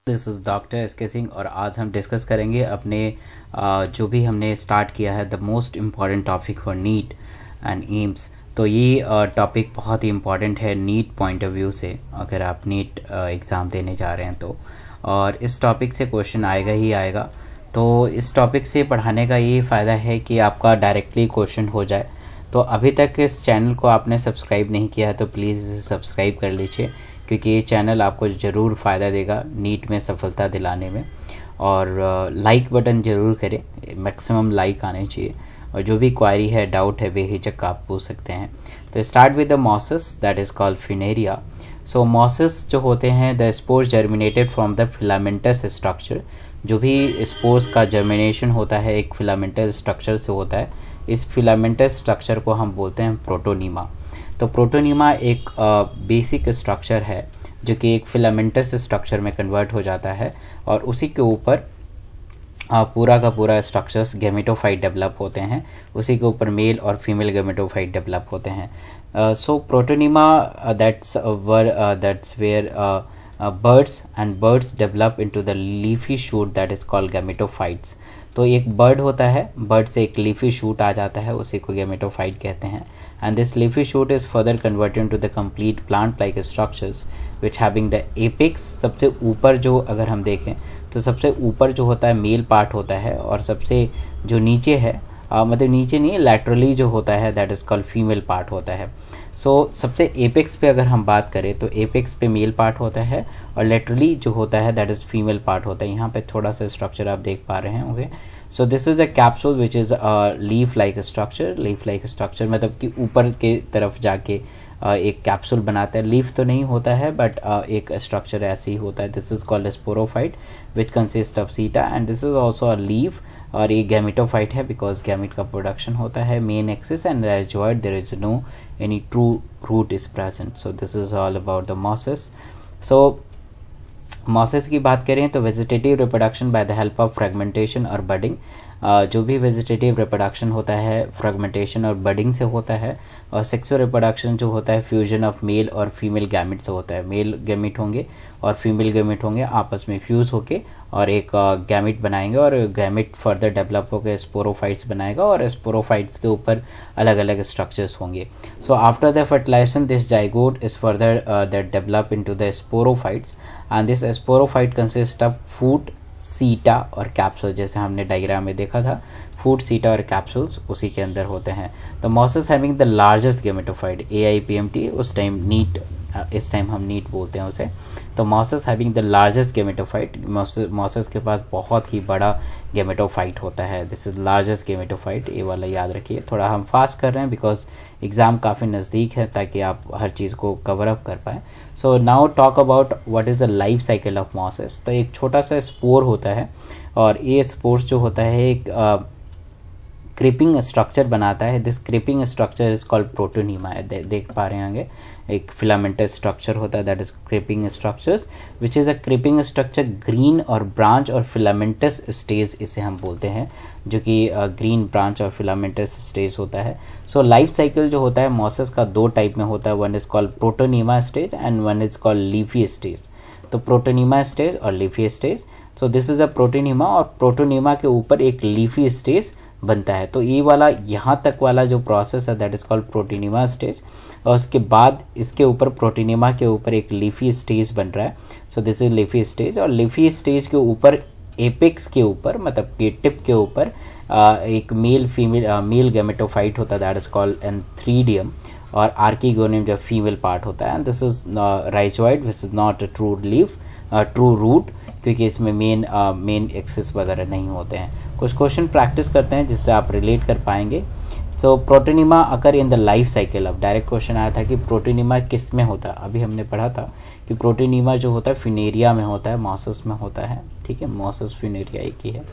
This is doctor S के सिंह और आज हम डिस्कस करेंगे अपने जो भी हमने स्टार्ट किया है the most important topic for neat and AIIMS. तो ये टॉपिक बहुत ही इम्पॉर्टेंट है नीट पॉइंट ऑफ व्यू से, अगर आप नीट एग्ज़ाम देने जा रहे हैं तो। और इस टॉपिक से क्वेश्चन आएगा ही आएगा। तो इस टॉपिक से पढ़ाने का ये फ़ायदा है कि आपका डायरेक्टली क्वेश्चन हो जाए। तो अभी तक इस चैनल को आपने सब्सक्राइब नहीं किया है तो प्लीज़ इसे सब्सक्राइब कर लीजिए, क्योंकि ये चैनल आपको ज़रूर फ़ायदा देगा नीट में सफलता दिलाने में। और लाइक बटन ज़रूर करें, मैक्सिमम लाइक आने चाहिए। और जो भी क्वारी है, डाउट है, बेहिचक आप पूछ सकते हैं। तो start with the mosses that is called Funaria. So mosses जो होते हैं the spores germinated from the filamentous structure. जो भी स्पोर्स का जर्मिनेशन होता है एक फिलामेंटस स्ट्रक्चर से होता है। इस फिलामेंटस स्ट्रक्चर को हम बोलते हैं प्रोटोनीमा। तो प्रोटोनीमा एक बेसिक स्ट्रक्चर है जो कि एक फिलामेंटस स्ट्रक्चर में कन्वर्ट हो जाता है और उसी के ऊपर पूरा का पूरा स्ट्रक्चर्स गेमेटोफाइट डेवलप होते हैं। उसी के ऊपर मेल और फीमेल गेमेटोफाइट डेवलप होते हैं। So protonema that's where birds develop into the leafy shoot that is called gametophytes। तो एक बर्ड होता है, बर्ड से एक लीफी शूट आ जाता है, उसी को गेमेटोफाइट कहते हैं। And this leafy shoot is further converted to the complete plant like structures which having the apex. सबसे ऊपर जो अगर हम देखें तो सबसे ऊपर जो होता है मेल पार्ट होता है, और सबसे जो नीचे है मतलब नीचे नहीं, लैटरली जो होता है that is called female part होता है। सो सबसे एपेक्स पे अगर हम बात करें तो एपेक्स पे मेल पार्ट होता है और लेटरली जो होता है दैट इज़ फीमेल पार्ट होता है। यहाँ पे थोड़ा सा स्ट्रक्चर आप देख पा रहे हैं। Okay, so this is a capsule which is leaf like structure. Leaf like structure मतलब कि ऊपर के तरफ जाके एक कैप्सूल बनाता है। लीफ तो नहीं होता है बट एक स्ट्रक्चर ऐसे ही होता है। This is called sporophyte which consist of seta and this is also a leaf. और ये गैमेटोफाइट है बिकॉज गैमेट का प्रोडक्शन होता है main axis and rhizoid there is no any true root is present. So this is all about the mosses. So mosses की बात करें तो vegetative reproduction by the help of fragmentation और budding. जो भी वेजिटेटिव रिप्रोडक्शन होता है fragmentation और बडिंग से होता है। और सेक्सुअल रिप्रोडक्शन जो होता है फ्यूजन ऑफ मेल और फीमेल गैमेट से होता है। मेल गैमेट होंगे और फीमेल गैमेट होंगे, आपस में फ्यूज होके और एक गैमेट बनाएंगे और गैमेट फर्दर डेवलप होकर स्पोरोफाइट्स बनाएगा और स्पोरोफाइट्स के ऊपर अलग अलग स्ट्रक्चर्स होंगे। So after the fertilization this zygote is further that develop into the sporophytes and this sporophyte consist of foot, seta और कैप्सूल। जैसे हमने डायग्राम में देखा था, फूट, सीटा और कैप्सूल्स उसी के अंदर होते हैं। तो mosses having the largest gametophyte AIPMT, उस टाइम नीट, इस टाइम हम नीट बोलते हैं उसे। तो mosses having the largest gametophyte, mosses के पास बहुत ही बड़ा गेमेटोफाइट होता है। दिस इज लार्जेस्ट गेमेटोफाइट, ये वाला याद रखिए। थोड़ा हम फास्ट कर रहे हैं बिकॉज एग्जाम काफ़ी नज़दीक है ताकि आप हर चीज़ को कवर अप कर पाएँ। So now talk about what is the life cycle of mosses. तो एक छोटा सा स्पोर होता है और ये स्पोर्स जो होता है एक क्रीपिंग स्ट्रक्चर बनाता है। This creeping structure is called protonema. देख पा रहे होंगे एक फिलामेंटस स्ट्रक्चर होता है that is creeping structures which is a creeping structure green और ब्रांच और फिलामेंटस स्टेज इसे हम बोलते हैं, जो कि ग्रीन ब्रांच और फिलामेंटस स्टेज होता है। सो लाइफ साइकिल जो होता है मॉसेस का दो टाइप में होता है, one is called protonema stage and one is called leafy stage. तो प्रोटोनीमा स्टेज और leafy stage. So this is a protonema और प्रोटोनीमा के ऊपर एक लीफी स्टेज बनता है। तो ये वाला यहाँ तक वाला जो प्रोसेस है that is called protonema stage, और उसके बाद इसके ऊपर प्रोटोनीमा के ऊपर एक लीफी स्टेज बन रहा है। सो दिस इज लीफी स्टेज। और लीफी स्टेज के ऊपर एपेक्स के ऊपर मतलब कि टिप के ऊपर एक मेल गेमेटोफाइट होता है दैट इज कॉल्ड एंथ्रीडियम, और आर्किगोनियम जो फीमेल पार्ट होता है। This is rhizoid which is not a true leaf, true root, क्योंकि इसमें मेन एक्सिस वगैरह नहीं होते हैं। कुछ क्वेश्चन प्रैक्टिस करते हैं जिससे आप रिलेट कर पाएंगे। So protonema occur in the life cycle of, direct question आया था कि प्रोटोनीमा किस में होता है। अभी हमने पढ़ा था कि प्रोटोनीमा जो होता है फिनेरिया में होता है, मॉसेस में होता है। ठीक है, मॉसेस फिनेरिया एक ही है,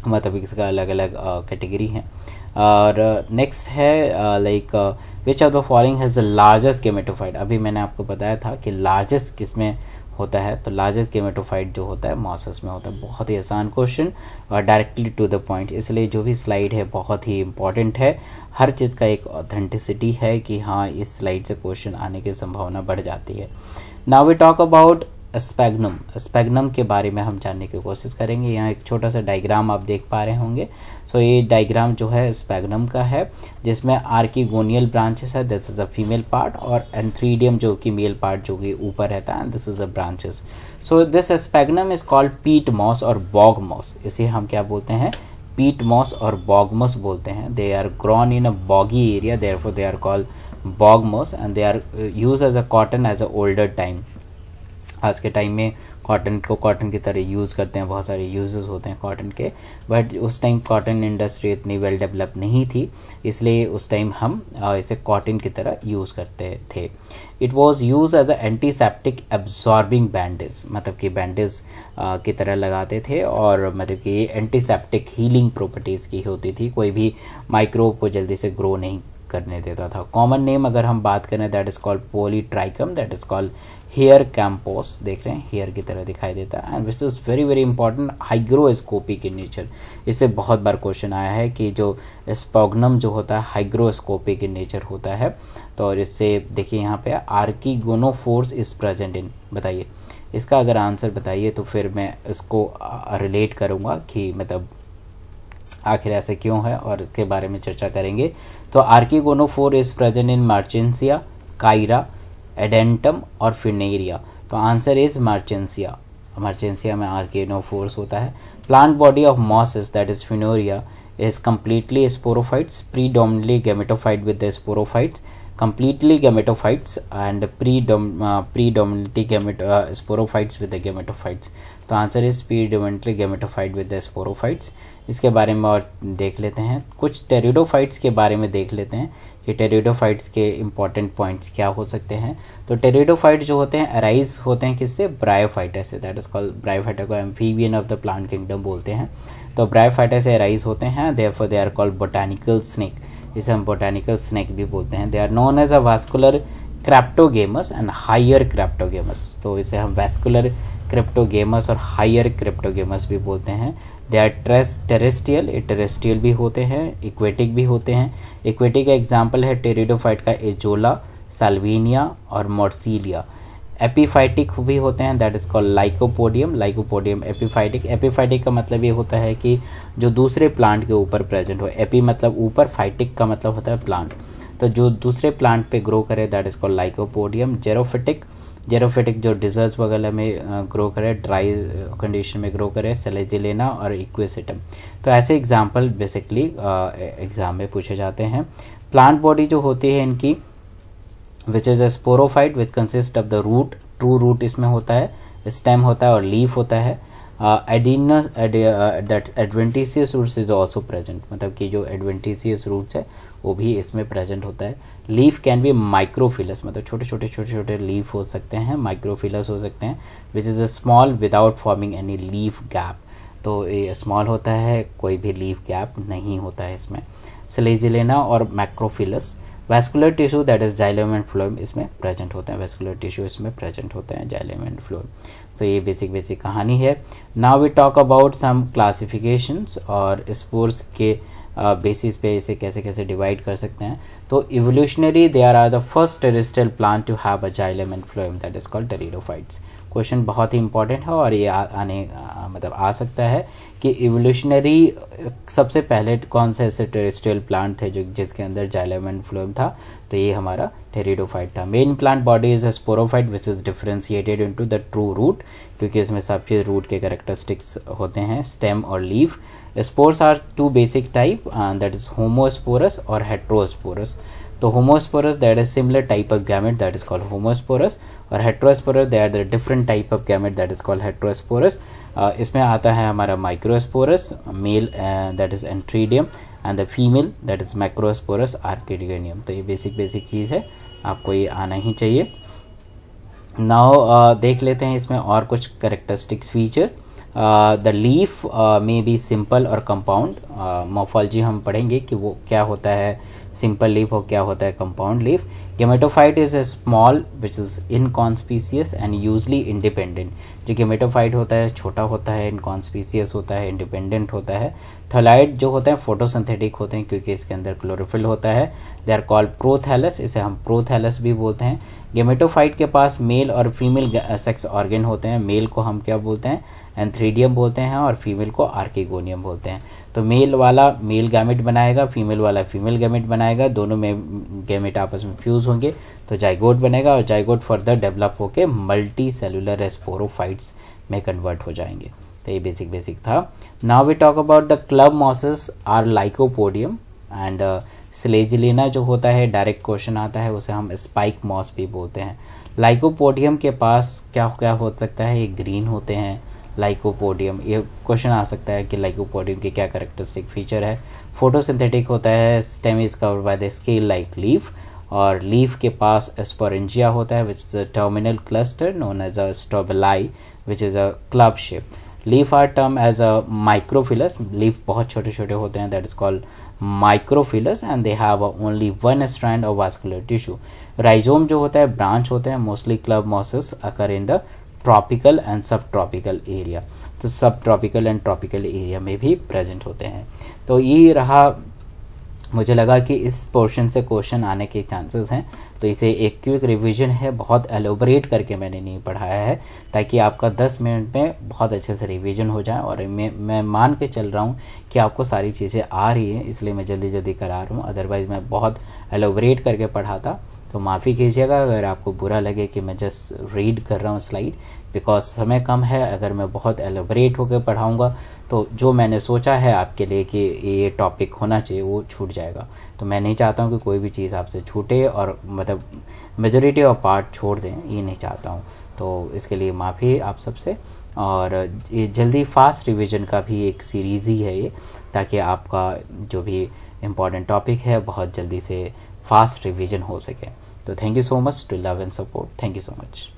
मतलब इसका अलग अलग कैटेगरी है। और नेक्स्ट है like which of the following has the largest gametophyte. अभी मैंने आपको बताया था कि लार्जेस्ट किस में होता है, तो लार्जेस्ट गेमेटोफाइट जो होता है मॉसेस में होता है। बहुत ही आसान क्वेश्चन और डायरेक्टली टू द पॉइंट, इसलिए जो भी स्लाइड है बहुत ही इंपॉर्टेंट है। हर चीज़ का एक ऑथेंटिसिटी है कि हाँ इस स्लाइड से क्वेश्चन आने की संभावना बढ़ जाती है। Now we talk about sphagnum, sphagnum के बारे में हम जानने की कोशिश करेंगे। यहाँ एक छोटा सा डायग्राम आप देख पा रहे होंगे। सो ये डायग्राम जो है स्पैग्नम का है, जिसमें आर्किगोनियल ब्रांचेस है, this is a female part, और एंथ्रीडियम जो कि मेल पार्ट जो कि ऊपर रहता है, this is a branches. So this sphagnum is called peat moss और बॉग मॉस। इसे हम क्या बोलते हैं, पीट मॉस और बॉग मॉस बोलते हैं। They are grown in a boggy area, therefore they are called bog moss, and they are use as a cotton as a older time. आज के टाइम में कॉटन को कॉटन की तरह यूज़ करते हैं, बहुत सारे यूजेस होते हैं कॉटन के, बट उस टाइम कॉटन इंडस्ट्री इतनी वेल डेवलप नहीं थी, इसलिए उस टाइम हम इसे कॉटन की तरह यूज़ करते थे। It was use as a antiseptic absorbing bandage, मतलब कि बैंडेज की तरह लगाते थे, और मतलब कि ये एंटीसेप्टिक हीलिंग प्रॉपर्टीज़ की होती थी, कोई भी माइक्रोब को जल्दी से ग्रो नहीं करने देता था। कॉमन नेम अगर हम बात करें, that is called polytrichum, that is called hair कैंपोस, देख रहे हैं हेयर की तरह दिखाई देता है। And this is very very important, hygroscopic in nature. इससे बहुत बार क्वेश्चन आया है कि जो स्पैग्नम जो होता है हाइग्रोस्कोपिक इन नेचर होता है। तो और इससे देखिए यहाँ पे आर्किगोनोफोर्स इज प्रेजेंट इन, बताइए इसका अगर आंसर बताइए तो फिर मैं इसको रिलेट करूँगा कि मतलब आखिर ऐसे क्यों है, और इसके बारे में चर्चा करेंगे। तो आर्किगोनोफोर इज प्रेजेंट इन मार्चेंसिया, कायरा, एडेंटम और फिनेरिया। तो आंसर इज मार्चेंसिया, मार्चेंसिया में आर्किगोनोफोर्स होता है। Plant body of mosses that is Funaria is completely sporophytes, predominantly gametophyte with the sporophytes, completely gametophytes and predominantly sporophytes with the gametophytes। तो answer is predominantly gametophyte with the sporophytes। इसके बारे में और देख लेते हैं, कुछ टेरिडोफाइट्स के बारे में देख लेते हैं कि टेरिडोफाइट्स के इंपॉर्टेंट पॉइंट्स क्या हो सकते हैं। तो टेरिडोफाइट जो होते हैं अराइज होते हैं किससे, ब्रायोफाइटा से, दैट इज कॉल्ड ब्रायोफाइटा को amphibian of the plant kingdom बोलते हैं। तो ब्रायोफाइटा से अराइज होते हैं, therefore they are called botanical snake, इसे हम बोटानिकल स्नेक भी बोलते हैं। They are known as a vascular cryptogams and higher cryptogams. तो इसे हम वास्कुलर क्रेप्टोगेमस और हायर क्रेप्टोगेमस भी बोलते हैं। दे आर टेरेस्ट्रियल, ये टेरेस्ट्रियल भी होते हैं, इक्वेटिक भी होते हैं। इक्वेटिक का एग्जाम्पल है टेरिडोफाइट का एजोला, साल्विनिया और मोर्सिलिया। एपीफाइटिक भी होते हैं, that is called lycopodium, lycopodium epiphytic. Epiphytic का मतलब ये होता है कि जो दूसरे प्लांट के ऊपर प्रेजेंट हो, एपी मतलब ऊपर, फाइटिक का मतलब होता है प्लांट, तो जो दूसरे प्लांट पे ग्रो करे that is called lycopodium. Xerophytic, xerophytic जो डिजर्ट्स वगैरह में ग्रो करे, ड्राई कंडीशन में ग्रो करे, सेलेजिलेना और इक्वेसिटम। तो ऐसे एग्जाम्पल बेसिकली एग्जाम में पूछे जाते हैं। प्लांट बॉडी जो होती है इनकी which is a sporophyte which consists of the root, true root इसमें होता है, stem होता है और leaf होता है। that adventitious roots is also present, मतलब कि जो adventitious roots है वो भी इसमें present होता है। leaf can be microphylous, मतलब छोटे छोटे leaf हो सकते हैं, microphylous हो सकते हैं, which is a small without forming any leaf gap। तो ये small होता है, कोई भी leaf gap नहीं होता है इसमें। Selagelena और macrophylous। Vascular tissue that is xylem and phloem इसमें प्रेजेंट होते हैं, वैस्कुलर टिश्यू इसमें प्रेजेंट होते हैं, जाइलम एंड फ्लोएम। तो ये बेसिक कहानी है। Now we talk about some classifications और स्पोर्स के बेसिस पे इसे कैसे कैसे डिवाइड कर सकते हैं। तो evolutionary they are the first terrestrial plant to have a xylem and phloem that is called pteridophytes. Question बहुत ही इंपॉर्टेंट है और ये मतलब आ सकता है कि इवोल्यूशनरी सबसे पहले कौन से ऐसे टेरेस्ट्रियल प्लांट थे जो जिसके अंदर जाइलम एंड फ्लोएम था, तो ये हमारा टेरिडोफाइट था। Main plant body is a sporophyte which is differentiated into the true root, क्योंकि इसमें सब चीज रूट के कैरेक्टरिस्टिक्स होते हैं, स्टेम और leaf. Spores are two basic type, that is homosporous और हेट्रोस्पोरस। तो homosporous that is similar type of gamete that is called homosporous, और heterosporous they are the different type of gamete that is called heterosporous. इसमें आता है हमारा microsporous, male that is antheridium, and the female that is macrosporous archegonium. तो ये basic चीज़ है, आपको ये आना ही चाहिए। नाउ देख लेते हैं इसमें और कुछ कैरेक्टरिस्टिक्स फीचर। द लीफ में बी सिंपल और कंपाउंड। मॉर्फोलॉजी हम पढ़ेंगे कि वो क्या होता है सिंपल लीफ और क्या होता है compound leaf. Gametophyte is a small which is inconspicuous and usually independent. जो गेमेटोफाइट होता है छोटा होता है, इनकॉन्स्पीसियस होता है, इंडिपेंडेंट होता है। थैलाइड जो होते हैं फोटोसिंथेटिक होते हैं क्योंकि इसके अंदर क्लोरोफिल होता है। दे आर कॉल्ड प्रोथैलस, इसे हम प्रोथैलस भी बोलते हैं। गेमेटोफाइट के पास मेल और फीमेल सेक्स ऑर्गन होते हैं। मेल को हम क्या बोलते हैं, एंथ्रीडियम बोलते हैं, और फीमेल को आर्किगोनियम बोलते हैं। तो मेल वाला मेल गैमेट बनाएगा, फीमेल वाला फीमेल गैमेट बनाएगा, दोनों में गैमेट आपस में फ्यूज होंगे तो जाइगोट बनेगा, और जाइगोट फर्दर डेवलप होकर मल्टी सेलुलर स्पोरोफाइट्स में कन्वर्ट हो जाएंगे। तो ये बेसिक था। Now we talk about the club mosses or Lycopodium and Selaginella जो होता है, डायरेक्ट क्वेश्चन आता है, उसे हम स्पाइक मॉस भी बोलते हैं। लाइकोपोडियम के पास क्या क्या हो सकता है, ये ग्रीन होते हैं लाइकोपोडियम। ये क्वेश्चन आ सकता है कि लाइकोपोडियम के क्या कैरेक्टरिस्टिक फीचर है। फोटोसिंथेटिक होता है, stem is covered by the scale like leaf, और लीफ के पास स्पोरेंजिया होता है which is a terminal cluster known as a strobili which is a club shape. Leaf are term as a microphyllous, leaf बहुत छोटे छोटे होते हैं, that is called microphyllous, and they have only one strand of vascular tissue. Rhizome जो होता है branch होते हैं। Mostly club mosses occur in the tropical and सब ट्रॉपिकल एरिया, तो सब ट्रॉपिकल एंड ट्रॉपिकल एरिया में भी प्रेजेंट होते हैं। तो ये रहा, मुझे लगा कि इस पोर्शन से क्वेश्चन आने के चांसेस हैं, तो इसे एक क्विक रिवीजन है, बहुत एलोबरेट करके मैंने नहीं पढ़ाया है ताकि आपका 10 मिनट में बहुत अच्छे से रिवीजन हो जाए। और मैं मान के चल रहा हूँ कि आपको सारी चीज़ें आ रही हैं, इसलिए मैं जल्दी जल्दी करा रहा हूँ, अदरवाइज़ मैं बहुत एलोबरेट करके पढ़ाता तो माफ़ी कीजिएगा अगर आपको बुरा लगे कि मैं जस्ट रीड कर रहा हूँ स्लाइड, बिकॉज समय कम है। अगर मैं बहुत एलोबरेट होकर पढ़ाऊँगा तो जो मैंने सोचा है आपके लिए कि ये टॉपिक होना चाहिए वो छूट जाएगा। तो मैं नहीं चाहता हूँ कि कोई भी चीज़ आपसे छूटे और मतलब मेजॉरिटी ऑफ पार्ट छोड़ दें, ये नहीं चाहता हूँ। तो इसके लिए माफ़ी आप सबसे। और ये जल्दी फास्ट रिवीजन का भी एक सीरीज़ ही है ये, ताकि आपका जो भी इम्पॉर्टेंट टॉपिक है बहुत जल्दी से फास्ट रिवीजन हो सके। तो thank you so much to love and support. Thank you so much.